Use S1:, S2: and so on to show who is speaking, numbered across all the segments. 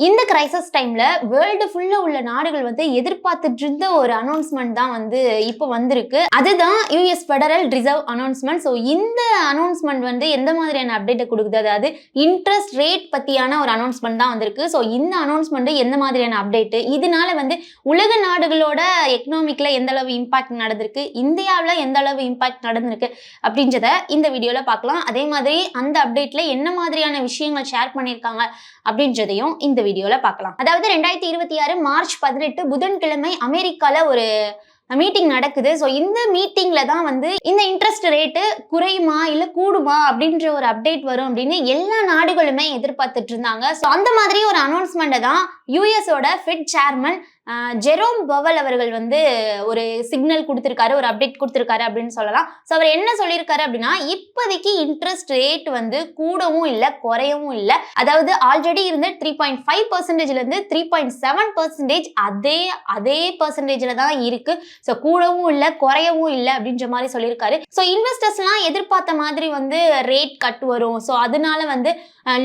S1: இந்த கிரைசிஸ் டைம்ல வேர்ல்டு ஃபுல்லா உள்ள நாடுகள் வந்து எதிர்பார்த்துட்டு இருந்த ஒரு அனௌன்ஸ்மெண்ட் தான் வந்து இப்போ வந்திருக்கு. அதுதான் US federal reserve announcement. So இந்த அனௌன்ஸ்மெண்ட் வந்து எந்த மாதிரியான அப்டேட்டை கொடுக்குது, அதாவது இன்ட்ரெஸ்ட் ரேட் பத்தியான ஒரு அனௌன்ஸ்மெண்ட் தான் வந்திருக்கு. ஸோ இந்த அனௌன்ஸ்மெண்ட் எந்த மாதிரியான அப்டேட், இதனால வந்து உலக நாடுகளோட எக்கனாமிக்ல எந்த அளவு இம்பாக்ட் நடந்திருக்கு, இந்தியாவில் எந்த அளவு இம்பாக்ட் நடந்திருக்கு அப்படின்றத இந்த வீடியோல பார்க்கலாம். அதே மாதிரி அந்த அப்டேட்ல என்ன மாதிரியான விஷயங்கள் ஷேர் பண்ணியிருக்காங்க அப்படின்றதையும் இந்த வீடியோல பார்க்கலாம். அதாவது 2026 மார்ச் 18 புதன்கிழமை அமெரிக்கால ஒரு மீட்டிங் நடக்குது. ஸோ இந்த மீட்டிங்ல தான் வந்து இந்த இன்ட்ரெஸ்ட் ரேட்டு குறையுமா இல்ல கூடுமா அப்படின்ற ஒரு அப்டேட் வரும் அப்படின்னு எல்லா நாடுகளுமே எதிர்பார்த்துட்டு இருந்தாங்க. ஸோ அந்த மாதிரி ஒரு அனௌன்ஸ்மெண்ட்டை தான் யூஎஸோட ஃபெட் சேர்மன் ஜெரோம் பவல் அவர்கள் வந்து ஒரு சிக்னல் கொடுத்திருக்காரு, ஒரு அப்டேட் கொடுத்திருக்காரு அப்படின்னு சொல்லலாம். ஸோ அவர் என்ன சொல்லியிருக்காரு அப்படின்னா, இப்போதைக்கு இன்ட்ரெஸ்ட் ரேட் வந்து கூடவும் இல்லை குறையவும் இல்லை. அதாவது ஆல்ரெடி இருந்த 3.5% இருந்து 3.7% அதே பர்சன்டேஜ்ல தான் இருக்கு. ஸோ கூடவும் இல்லை குறையவும் இல்லை அப்படின்ற மாதிரி சொல்லியிருக்காரு. ஸோ இன்வெஸ்டர்ஸ்லாம் எதிர்பார்த்த மாதிரி வந்து ரேட் கட் வரும், ஸோ அதனால வந்து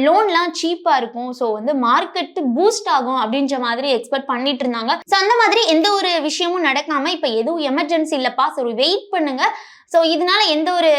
S1: லோன்லாம் சீப்பா இருக்கும், ஸோ வந்து மார்க்கெட் பூஸ்ட் ஆகும் அப்படின்ற மாதிரி எக்ஸ்பெக்ட் பண்ணிட்டு இருந்தாங்க. ஸோ அந்த மாதிரி எந்த ஒரு விஷயமும் நடக்காம இப்ப எதுவும் எமர்ஜென்சி இல்லப்பா, ஸோ வெயிட் பண்ணுங்க, ஸோ இதனால எந்த ஒரு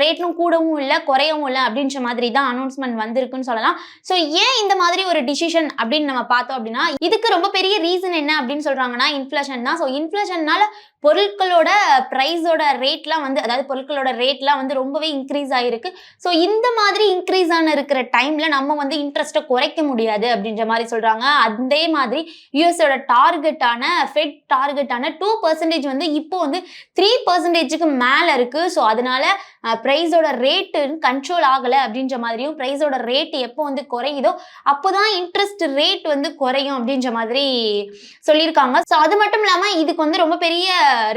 S1: ரேட்லும் கூடவும் இல்லை குறையவும் இல்லை அப்படின்ற மாதிரி தான் அனௌன்ஸ்மெண்ட் வந்திருக்குன்னு சொல்லலாம். ஸோ ஏன் இந்த மாதிரி ஒரு டிசிஷன் அப்படின்னு நம்ம பார்த்தோம் அப்படின்னா, இதுக்கு ரொம்ப பெரிய ரீசன் என்ன அப்படின்னு சொல்றாங்கன்னா இன்ஃப்ளேஷன் தான். ஸோ இன்ஃப்ளேஷன்னால பொருட்களோட பிரைஸோட ரேட்லாம் வந்து, அதாவது பொருட்களோட ரேட்லாம் வந்து ரொம்பவே இன்க்ரீஸ் ஆகிருக்கு. ஸோ இந்த மாதிரி இன்க்ரீஸ் ஆன இருக்கிற டைம்ல நம்ம வந்து இன்ட்ரெஸ்ட்டை குறைக்க முடியாது அப்படின்ற மாதிரி சொல்றாங்க. அதே மாதிரி யூஎஸோட டார்கெட்டான ஃபெட் டார்கெட்டான 2% வந்து இப்போ வந்து 3%க்கு மேல இருக்கு. ஸோ அதனால பிரைஸோட ரேட்டு கண்ட்ரோல் ஆகலை அப்படின்ற மாதிரியும், பிரைஸோட ரேட் எப்போ வந்து குறையுதோ அப்போதான் இன்ட்ரெஸ்ட் ரேட் வந்து குறையும் அப்படின்ற மாதிரி சொல்லியிருக்காங்க. ஸோ அது மட்டும் இல்லாமல் இதுக்கு வந்து ரொம்ப பெரிய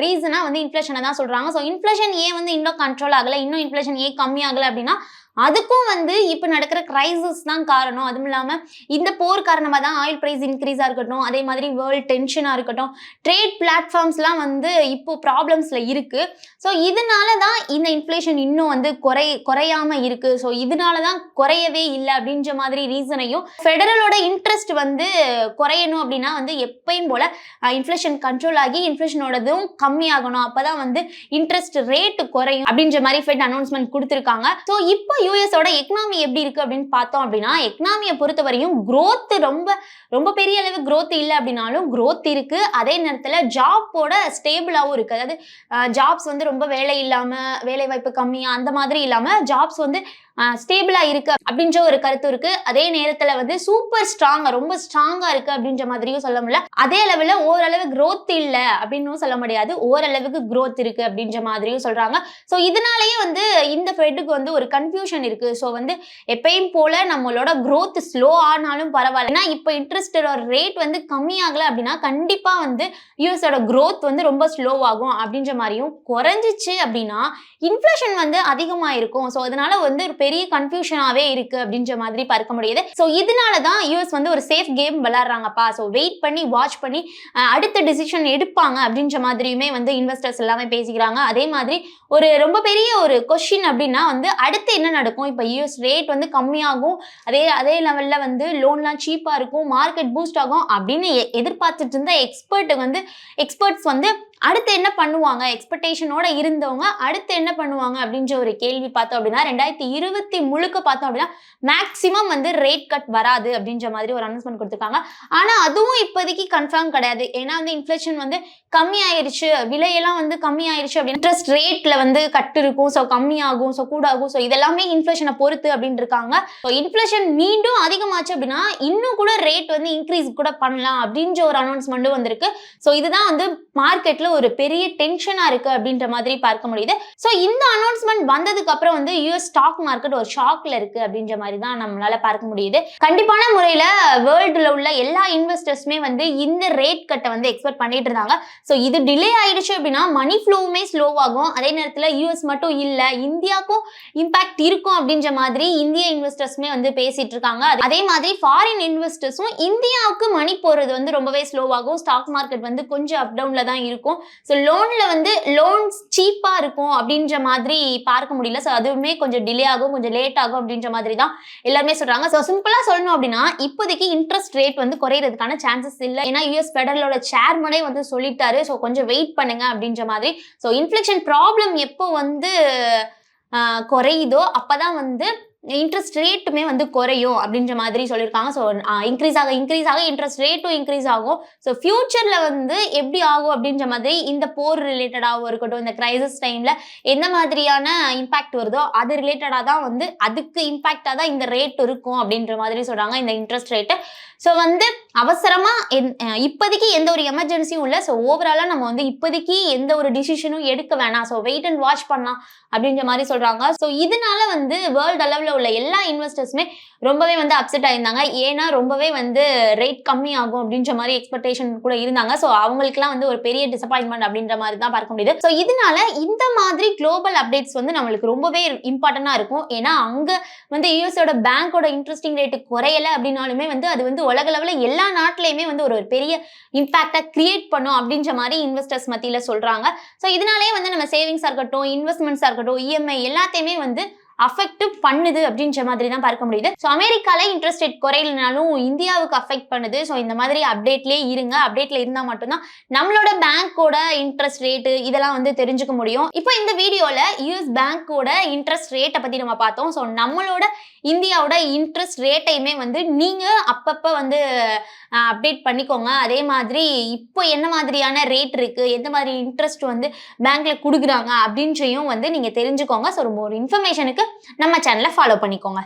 S1: ரீசனா வந்து இன்ஃப்ளேஷனை தான் சொல்றாங்க. ஸோ இன்ஃப்ளேஷன் ஏன் வந்து இன்னும் கண்ட்ரோல் ஆகலை, இன்னும் இன்ஃப்ளேஷன் ஏன் கம்மி ஆகலை அப்படின்னா, அதுக்கும் வந்து இப்போ நடக்கிற கிரைசிஸ் தான் காரணம். அதுவும் இல்லாமல் இந்த போர் காரணமாக தான் ஆயில் பிரைஸ் இன்க்ரீஸாக இருக்கட்டும், அதே மாதிரி வேர்ல்டு டென்ஷனாக இருக்கட்டும், ட்ரேட் பிளாட்ஃபார்ம்ஸ்லாம் வந்து இப்போ ப்ராப்ளம்ஸில் இருக்குது. ஸோ இதனால தான் இந்த இன்ஃப்ளேஷன் இன்னும் வந்து குறையாமல் இருக்குது. ஸோ இதனால தான் குறையவே இல்லை அப்படின்ற மாதிரி ரீசனையும், ஃபெடரலோட இன்ட்ரெஸ்ட் வந்து குறையணும் அப்படின்னா வந்து எப்பயும் போல் இன்ஃப்ளேஷன் கண்ட்ரோல் ஆகி இன்ஃப்ளேஷனோடதும் கம்மியாகணும், அப்போ தான் வந்து இன்ட்ரெஸ்ட் ரேட்டு குறையும் அப்படின்ற மாதிரி ஃபெட் அனௌன்ஸ்மெண்ட் கொடுத்துருக்காங்க. ஸோ இப்போ யூஎஸோட எக்கனாமி எப்படி இருக்கு அப்படின்னு பார்த்தோம் அப்படின்னா, எக்கனாமியை பொறுத்தவரையும் growth ரொம்ப பெரிய அளவு growth இல்லை அப்படின்னாலும் growth இருக்கு. அதே நேரத்தில் ஜாப்போட ஸ்டேபிளாகவும் இருக்கு. அதாவது ஜாப்ஸ் வந்து ரொம்ப வேலை வாய்ப்பு கம்மியா அந்த மாதிரி இல்லாம ஜாப்ஸ் வந்து ஸ்டேபிளா இருக்கு அப்படின்ற ஒரு கருத்து இருக்கு. அதே நேரத்துல வந்து சூப்பர் ஸ்ட்ராங்கா, ரொம்ப ஸ்ட்ராங்கா இருக்கு அப்படின்ற மாதிரியும் சொல்ல முடியல. அதே அளவுல ஓரளவு growth இல்ல அப்படின்னு சொல்ல முடியாது, ஓரளவுக்கு growth இருக்கு அப்படின்ற மாதிரியும் சொல்றாங்க. ஸோ இதனாலேயே வந்து இந்த ஃபெட்டுக்கு வந்து ஒரு கன்ஃபியூஷன் இருக்கு. ஸோ வந்து எப்பயும் போல நம்மளோட growth ஸ்லோ ஆனாலும் பரவாயில்ல, ஏன்னா இப்போ இன்ட்ரெஸ்டோட ரேட் வந்து கம்மியாகல அப்படின்னா கண்டிப்பா வந்து யூஎஸோட growth வந்து ரொம்ப ஸ்லோ ஆகும் அப்படின்ற மாதிரியும், குறைஞ்சிச்சு அப்படின்னா இன்ஃப்ளேஷன் வந்து அதிகமா இருக்கும். ஸோ அதனால வந்து ஒரு பெரிய கன்ஃபியூஷனாவே இருக்கு அப்படின்ற மாதிரி பார்க்க முடியுது. ஸோ இதனால தான் யூஎஸ் வந்து ஒரு சேஃப் கேம் விளையாடுறாங்கப்பா, ஸோ வெயிட் பண்ணி வாட்ச் பண்ணி அடுத்த டிசிஷன் எடுப்பாங்க அப்படின்ற மாதிரியுமே வந்து இன்வெஸ்டர்ஸ் எல்லாமே பேசிக்கிறாங்க. அதே மாதிரி ஒரு ரொம்ப பெரிய ஒரு கொஸ்டின் அப்படின்னா வந்து அடுத்து என்ன நடக்கும், இப்போ யூஎஸ் ரேட் வந்து கம்மியாகும், அதே லெவல்ல வந்து லோன்லாம் சீப்பா இருக்கும், மார்க்கெட் பூஸ்ட் ஆகும் அப்படின்னு எதிர்பார்த்துட்டு இருந்த எக்ஸ்பர்ட்ஸ் வந்து அடுத்து என்ன பண்ணுவாங்க, எக்ஸ்பெக்டேஷனோட இருந்தவங்க அடுத்து என்ன பண்ணுவாங்க அப்படின்ற ஒரு கேள்வி பார்த்தோம் அப்படின்னா, 2020 முழுக்க பார்த்தோம் அப்படின்னா மேக்சிமம் வந்து ரேட் கட் வராது அப்படின்ற மாதிரி ஒரு அனௌன்ஸ்மெண்ட் கொடுத்துருக்காங்க. ஆனா அதுவும் இப்போதைக்கு கன்ஃபார்ம் கிடையாது. ஏன்னா வந்து இன்ஃப்ளேஷன் வந்து கம்மி ஆயிருச்சு, விலையெல்லாம் வந்து கம்மி ஆயிருச்சு அப்படின்னு இன்ட்ரெஸ்ட் ரேட்ல வந்து கட்டு இருக்கும், ஸோ கம்மியாகும், ஸோ கூடாகும், ஸோ இதெல்லாமே இன்ஃப்ளேஷனை பொறுத்து அப்படின்னு இருக்காங்க. ஸோ இன்ஃப்ளேஷன் மீண்டும் அதிகமாச்சு அப்படின்னா இன்னும் கூட ரேட் வந்து இன்க்ரீஸ் கூட பண்ணலாம் அப்படின்ற ஒரு அனௌன்ஸ்மெண்ட்டும் வந்திருக்கு. ஸோ இதுதான் வந்து மார்க்கெட்ல ஒரு பெரிய டென்ஷனா இருக்கு அப்படின்ற மாதிரி பார்க்க முடியுது. ஸோ இந்த அனௌன்ஸ்மெண்ட் வந்ததுக்கு அப்புறம் வந்து யூஎஸ் ஸ்டாக் மார்க்கெட் ஒரு ஷாக்ல இருக்கு அப்படின்ற மாதிரி தான் நம்மளால பார்க்க முடியுது. கண்டிப்பான முறையில வேர்ல்டுல உள்ள எல்லா இன்வெஸ்டர்ஸுமே வந்து இந்த ரேட் கட்டை வந்து எக்ஸ்பெக்ட் பண்ணிட்டு இருந்தாங்க. ஸோ இது டிலே ஆயிடுச்சு அப்படின்னா மணி ஃப்ளோவுமே ஸ்லோவாகும். அதே நேரத்தில் யூஎஸ் மட்டும் இல்லை, இந்தியாவுக்கும் இம்பாக்ட் இருக்கும் அப்படின்ற மாதிரி இந்திய இன்வெஸ்டர்ஸுமே வந்து பேசிட்டு இருக்காங்க. அதே மாதிரி ஃபாரின் இன்வெஸ்டர்ஸும் இந்தியாவுக்கு மணி போறது வந்து ரொம்பவே ஸ்லோவாகும், ஸ்டாக் மார்க்கெட் வந்து கொஞ்சம் அப் டவுன்ல தான் இருக்கும். ஸோ லோன்ல வந்து லோன்ஸ் சீப்பா இருக்கும் அப்படின்ற மாதிரி பார்க்க முடியல. ஸோ அதுவுமே கொஞ்சம் டிலே ஆகும், கொஞ்சம் லேட் ஆகும் அப்படின்ற மாதிரி தான் எல்லாருமே சொல்றாங்க. ஸோ சிம்பிளா சொல்லணும் அப்படின்னா இப்போதைக்கு இன்ட்ரெஸ்ட் ரேட் வந்து குறையிறதுக்கான சான்சஸ் இல்லை. ஏன்னா யூஎஸ் ஃபெடரலோட சேர்மனே வந்து சொல்லிட்டாரு. ஸோ கொஞ்சம் வெயிட் பண்ணுங்க அப்படின்ற மாதிரி. ஸோ இன்ஃப்ளேஷன் ப்ராப்ளம் எப்போ வந்து குறையுதோ அப்பதான் வந்து இன்ட்ரெஸ்ட் ரேட்டுமே வந்து குறையும் அப்படின்ற மாதிரி சொல்லியிருக்காங்க. ஸோ இன்க்ரீஸ் ஆக இன்ட்ரெஸ்ட் ரேட்டும் இன்க்ரீஸ் ஆகும். ஸோ ஃபியூச்சர்ல வந்து எப்படி ஆகும் அப்படின்ற மாதிரி இந்த போர் ரிலேட்டடாகவும் இருக்கட்டும், இந்த கிரைசிஸ் டைம்ல எந்த மாதிரியான இம்பாக்ட் வருதோ அது ரிலேட்டடா தான் வந்து அதுக்கு இம்பாக்டா தான் இந்த ரேட் இருக்கும் அப்படின்ற மாதிரி சொல்றாங்க, இந்த இன்ட்ரெஸ்ட் ரேட்டு. ஸோ வந்து அவசரமா இப்போதைக்கு எந்த ஒரு எமர்ஜென்சியும் இல்லை. ஸோ ஓவராலா நம்ம வந்து இப்போதைக்கு எந்த ஒரு டிசிஷனும் எடுக்க வேணாம். ஸோ வெயிட் அண்ட் வாட்ச் பண்ணலாம் அப்படின்ற மாதிரி சொல்றாங்க. ஸோ இதனால வந்து வேர்ல்டு அளவில் உள்ள எல்லா இன்வெஸ்டர்ஸுமே ரொம்பவே வந்து அப்செட் ஆயிருந்தாங்க. ஏன்னா ரொம்பவே வந்து ரேட் கம்மி ஆகும் அப்படின்ற மாதிரி எக்ஸ்பெக்டேஷன் கூட இருந்தாங்க. ஸோ அவங்களுக்குலாம் வந்து ஒரு பெரிய டிசப்பாயின்மெண்ட் அப்படின்ற மாதிரி தான் பார்க்க முடியுது. ஸோ இதனால இந்த மாதிரி குளோபல் அப்டேட்ஸ் வந்து நம்மளுக்கு ரொம்பவே இம்பார்ட்டண்டா இருக்கும். ஏன்னா அங்க வந்து யூஎஸோட பேங்கோட இன்ட்ரெஸ்டிங் ரேட்டு குறையல அப்படின்னாலுமே வந்து அது வந்து உலக அளவில் எல்லா நாட்டிலையுமே வந்து ஒரு பெரிய இம்பாக்டா கிரியேட் பண்ணும் அப்படின்ற மாதிரி இன்வெஸ்டர்ஸ் மத்தியில சொல்றாங்க. ஸோ இதனாலேயே வந்து நம்ம சேவிங்ஸா இருக்கட்டும், இன்வெஸ்ட்மெண்ட்ஸா இருக்கட்டும், இஎம்ஐ எல்லாத்தையுமே வந்து அஃபெக்ட் பண்ணுது அப்படின்ற மாதிரி தான் பார்க்க முடியுது. ஸோ அமெரிக்கால இன்ட்ரெஸ்ட் ரேட் குறையிலனாலும் இந்தியாவுக்கு அஃபெக்ட் பண்ணுது. ஸோ இந்த மாதிரி அப்டேட்லேயே இருங்க. அப்டேட்ல இருந்தால் மட்டும்தான் நம்மளோட பேங்கோட இன்ட்ரெஸ்ட் ரேட்டு இதெல்லாம் வந்து தெரிஞ்சுக்க முடியும். இப்போ இந்த வீடியோல யூஎஸ் பேங்கோட இன்ட்ரெஸ்ட் ரேட்டை பத்தி நம்ம பார்த்தோம். ஸோ நம்மளோட இந்தியாவோட இன்ட்ரெஸ்ட் ரேட்டையுமே வந்து நீங்க அப்பப்போ வந்து அப்டேட் பண்ணிக்கோங்க. அதே மாதிரி இப்போ என்ன மாதிரியான ரேட் இருக்கு, எந்த மாதிரி இன்ட்ரெஸ்ட் வந்து பேங்க்ல கொடுக்குறாங்க அப்படின்றையும் வந்து நீங்க தெரிஞ்சுக்கோங்க. ஸோ ஒரு இன்ஃபர்மேஷனுக்கு நம்ம சேனலை ஃபாலோ பண்ணிக்கோங்க.